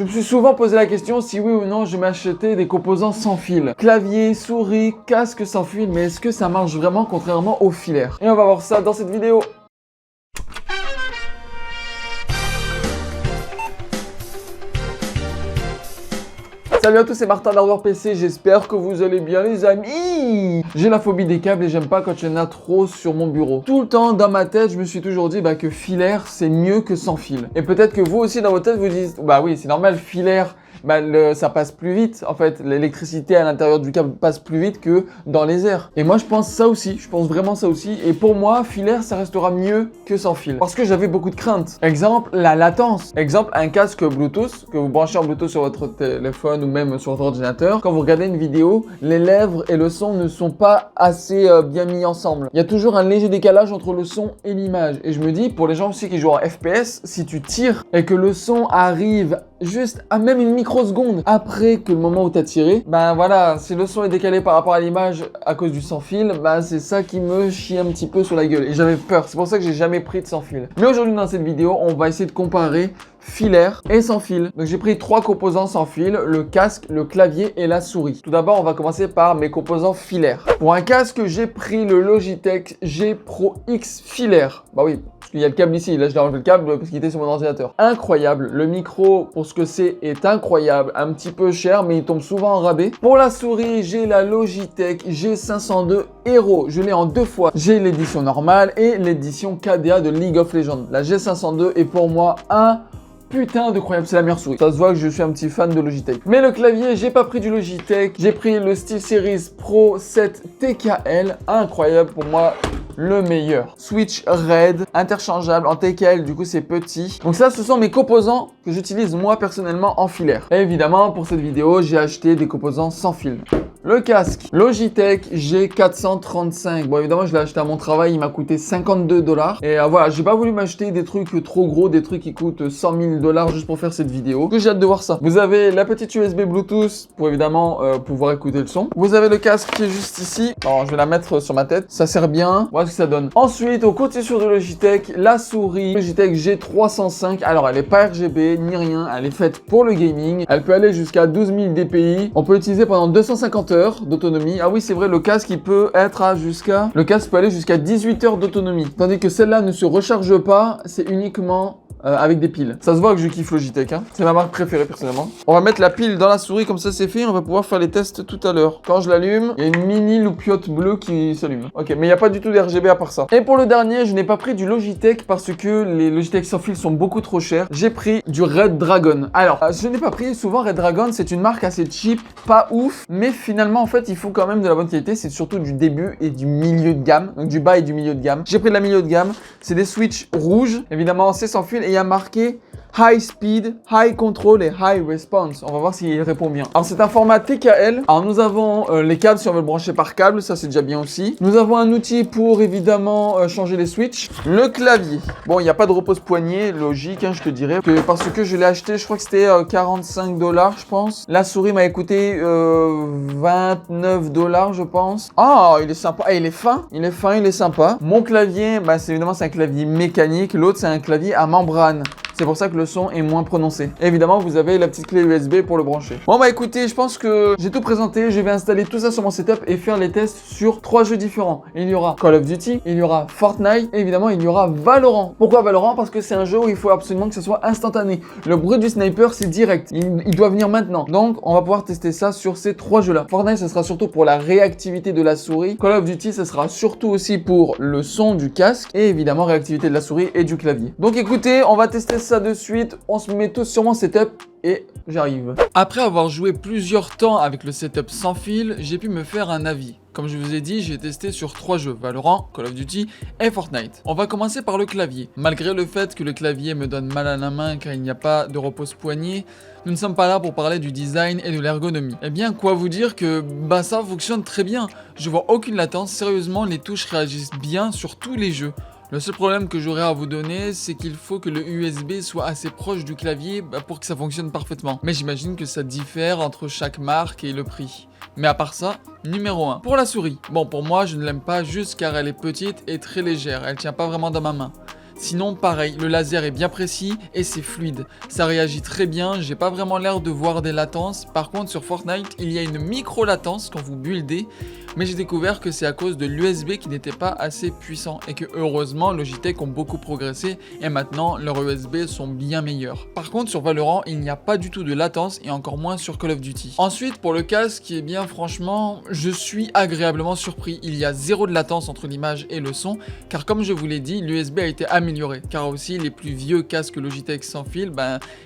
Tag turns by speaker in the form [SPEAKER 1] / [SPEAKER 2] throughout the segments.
[SPEAKER 1] Je me suis souvent posé la question si oui ou non je m'achetais des composants sans fil. Clavier, souris, casque sans fil, mais est-ce que ça marche vraiment contrairement aux filaires? Et on va voir ça dans cette vidéo. Salut à tous, c'est Martin d'Hardware PC, j'espère que vous allez bien les amis. J'ai la phobie des câbles et j'aime pas quand il y en a trop sur mon bureau. Tout le temps dans ma tête, je me suis toujours dit que filaire c'est mieux que sans fil. Et peut-être que vous aussi dans votre tête vous dites, bah oui c'est normal, filaire, ça passe plus vite. En fait, l'électricité à l'intérieur du câble passe plus vite que dans les airs. Et moi je pense ça aussi, je pense vraiment ça aussi. Et pour moi, filaire ça restera mieux que sans fil. Parce que j'avais beaucoup de craintes. Exemple, la latence. Exemple, un casque Bluetooth que vous branchez en Bluetooth sur votre téléphone ou même sur votre ordinateur. Quand vous regardez une vidéo, les lèvres et le son ne sont pas assez bien mis ensemble. Il y a toujours un léger décalage entre le son et l'image. Et je me dis, pour les gens aussi qui jouent en FPS, si tu tires et que le son arrive juste à même une microseconde après que le moment où tu as tiré, voilà, si le son est décalé par rapport à l'image à cause du sans fil, c'est ça qui me chie un petit peu sur la gueule. Et j'avais peur, c'est pour ça que j'ai jamais pris de sans fil. Mais aujourd'hui dans cette vidéo, on va essayer de comparer filaire et sans fil. Donc j'ai pris 3 composants sans fil, le casque, le clavier et la souris. Tout d'abord, on va commencer par mes composants filaires. Pour un casque, j'ai pris le Logitech G Pro X filaire. Bah oui, parce qu'il y a le câble ici. Là, je l'ai enlevé le câble parce qu'il était sur mon ordinateur. Incroyable. Le micro, pour ce que c'est, est incroyable. Un petit peu cher, mais il tombe souvent en rabais. Pour la souris, j'ai la Logitech G502 Hero. Je l'ai en 2 fois. J'ai l'édition normale et l'édition KDA de League of Legends. La G502 est pour moi un putain de croyable, c'est la meilleure souris. Ça se voit que je suis un petit fan de Logitech. Mais le clavier, j'ai pas pris du Logitech. J'ai pris le SteelSeries Pro 7 TKL. Incroyable, pour moi, le meilleur. Switch Red, interchangeable en TKL, du coup c'est petit. Donc ça, ce sont mes composants que j'utilise moi personnellement en filaire. Et évidemment, pour cette vidéo, j'ai acheté des composants sans fil. Le casque, Logitech G435. Bon, évidemment, je l'ai acheté à mon travail, il m'a coûté 52 $. Et voilà, j'ai pas voulu m'acheter des trucs trop gros, des trucs qui coûtent 100 000 $ juste pour faire cette vidéo. Que j'ai hâte de voir ça. Vous avez la petite USB Bluetooth pour évidemment pouvoir écouter le son. Vous avez le casque qui est juste ici. Alors, je vais la mettre sur ma tête. Ça sert bien. Voilà ce que ça donne. Ensuite, on continue sur de Logitech. La souris Logitech G305. Alors, elle est pas RGB ni rien. Elle est faite pour le gaming. Elle peut aller jusqu'à 12 000 dpi. On peut l'utiliser pendant 250 heures d'autonomie. Ah oui, c'est vrai, le casque, il peut être à jusqu'à... Le casque peut aller jusqu'à 18 heures d'autonomie. Tandis que celle-là ne se recharge pas. C'est uniquement... avec des piles. Ça se voit que je kiffe Logitech, hein. C'est ma marque préférée personnellement. On va mettre la pile dans la souris, comme ça c'est fait. On va pouvoir faire les tests tout à l'heure. Quand je l'allume, il y a une mini loupiote bleue qui s'allume. Ok, mais il n'y a pas du tout d'RGB à part ça. Et pour le dernier, je n'ai pas pris du Logitech parce que les Logitech sans fil sont beaucoup trop chers. J'ai pris du Red Dragon. Alors, je n'ai pas pris, souvent Red Dragon, c'est une marque assez cheap, pas ouf, mais finalement en fait, il faut quand même de la bonne qualité. C'est surtout du début et du milieu de gamme. Donc du bas et du milieu de gamme. J'ai pris de la milieu de gamme. C'est des switches rouges. Évidemment, c'est sans fil. Et il y a marqué High Speed, High Control et High Response. On va voir s'il répond bien. Alors c'est un format TKL. Alors nous avons les câbles si on veut le brancher par câble. Ça c'est déjà bien aussi. Nous avons un outil pour évidemment changer les switches. Le clavier. Bon, il n'y a pas de repose-poignet. Logique, hein, je te dirais. Parce que je l'ai acheté, je crois que c'était 45 $, je pense. La souris m'a coûté 29 $, je pense. Ah, il est sympa. Et il est fin. Il est fin, il est sympa. Mon clavier, c'est évidemment c'est un clavier mécanique. L'autre c'est un clavier à membrane. C'est pour ça que le son est moins prononcé. Et évidemment, vous avez la petite clé USB pour le brancher. Bon, écoutez, je pense que j'ai tout présenté. Je vais installer tout ça sur mon setup et faire les tests sur 3 jeux différents. Il y aura Call of Duty, il y aura Fortnite et évidemment, il y aura Valorant. Pourquoi Valorant? Parce que c'est un jeu où il faut absolument que ce soit instantané. Le bruit du sniper, c'est direct. Il doit venir maintenant. Donc, on va pouvoir tester ça sur ces 3 jeux-là. Fortnite, ce sera surtout pour la réactivité de la souris. Call of Duty, ce sera surtout aussi pour le son du casque et évidemment, réactivité de la souris et du clavier. Donc, écoutez, on va tester ça de suite, on se met tous sur mon setup et j'arrive. Après avoir joué plusieurs temps avec le setup sans fil, j'ai pu me faire un avis. Comme je vous ai dit, j'ai testé sur 3 jeux, Valorant, Call of Duty et Fortnite. On va commencer par le clavier. Malgré le fait que le clavier me donne mal à la main car il n'y a pas de repose-poignet, nous ne sommes pas là pour parler du design et de l'ergonomie. Eh bien, quoi vous dire que ça fonctionne très bien. Je vois aucune latence, sérieusement, les touches réagissent bien sur tous les jeux. Le seul problème que j'aurais à vous donner, c'est qu'il faut que le USB soit assez proche du clavier pour que ça fonctionne parfaitement. Mais j'imagine que ça diffère entre chaque marque et le prix. Mais à part ça, numéro 1. Pour la souris. Bon, pour moi, je ne l'aime pas juste car elle est petite et très légère. Elle tient pas vraiment dans ma main. Sinon, pareil, le laser est bien précis et c'est fluide. Ça réagit très bien, j'ai pas vraiment l'air de voir des latences. Par contre, sur Fortnite, il y a une micro-latence quand vous buildez, mais j'ai découvert que c'est à cause de l'USB qui n'était pas assez puissant et que heureusement, Logitech ont beaucoup progressé et maintenant leurs USB sont bien meilleurs. Par contre, sur Valorant, il n'y a pas du tout de latence et encore moins sur Call of Duty. Ensuite, pour le casque, qui est bien, franchement, je suis agréablement surpris. Il y a zéro de latence entre l'image et le son, car comme je vous l'ai dit, l'USB a été amélioré, car aussi les plus vieux casques Logitech sans fil,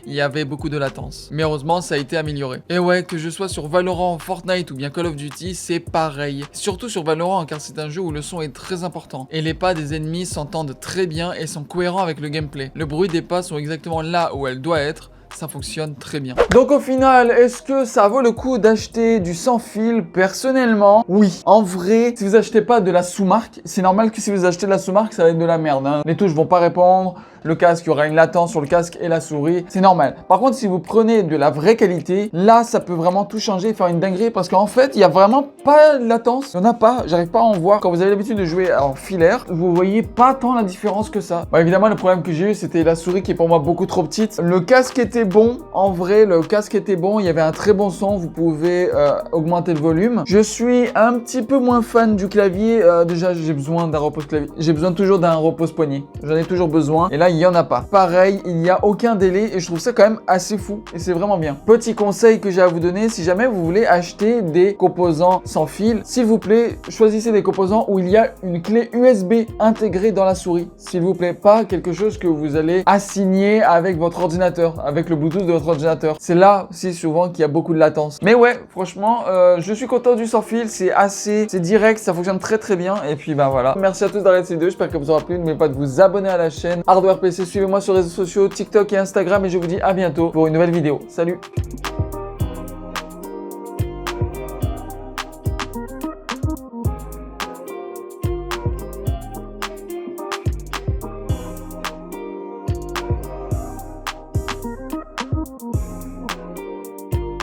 [SPEAKER 1] il y avait beaucoup de latence. Mais heureusement, ça a été amélioré. Et ouais, que je sois sur Valorant, Fortnite ou bien Call of Duty, c'est pareil. Surtout sur Valorant, car c'est un jeu où le son est très important. Et les pas des ennemis s'entendent très bien et sont cohérents avec le gameplay. Le bruit des pas sont exactement là où elle doit être. Ça fonctionne très bien. Donc au final, est-ce que ça vaut le coup d'acheter du sans fil? Personnellement, oui. En vrai, si vous achetez pas de la sous-marque, c'est normal que si vous achetez de la sous-marque, ça va être de la merde. Hein. Les touches vont pas répondre. Le casque, il y aura une latence sur le casque et la souris. C'est normal. Par contre, si vous prenez de la vraie qualité, là, ça peut vraiment tout changer et faire une dinguerie parce qu'en fait, il n'y a vraiment pas de latence. Il n'y en a pas. J'arrive pas à en voir. Quand vous avez l'habitude de jouer en filaire, vous voyez pas tant la différence que ça. Bon, évidemment, le problème que j'ai eu, c'était la souris qui est pour moi beaucoup trop petite. Le casque était bon. En vrai, le casque était bon. Il y avait un très bon son. Vous pouvez augmenter le volume. Je suis un petit peu moins fan du clavier. Déjà, j'ai besoin d'un repose clavier. J'ai besoin toujours d'un repose poignet. J'en ai toujours besoin. Et là, il n'y en a pas. Pareil, il n'y a aucun délai et je trouve ça quand même assez fou et c'est vraiment bien. Petit conseil que j'ai à vous donner, si jamais vous voulez acheter des composants sans fil, s'il vous plaît, choisissez des composants où il y a une clé USB intégrée dans la souris. S'il vous plaît, pas quelque chose que vous allez assigner avec votre ordinateur, avec le Bluetooth de votre ordinateur. C'est là aussi souvent qu'il y a beaucoup de latence. Mais ouais, franchement, je suis content du sans fil, c'est direct, ça fonctionne très très bien et puis voilà. Merci à tous d'avoir regardé cette vidéo, j'espère qu'elle vous aura plu. N'oubliez pas de vous abonner à la chaîne Hardware PC. Suivez-moi sur les réseaux sociaux, TikTok et Instagram et je vous dis à bientôt pour une nouvelle vidéo. Salut!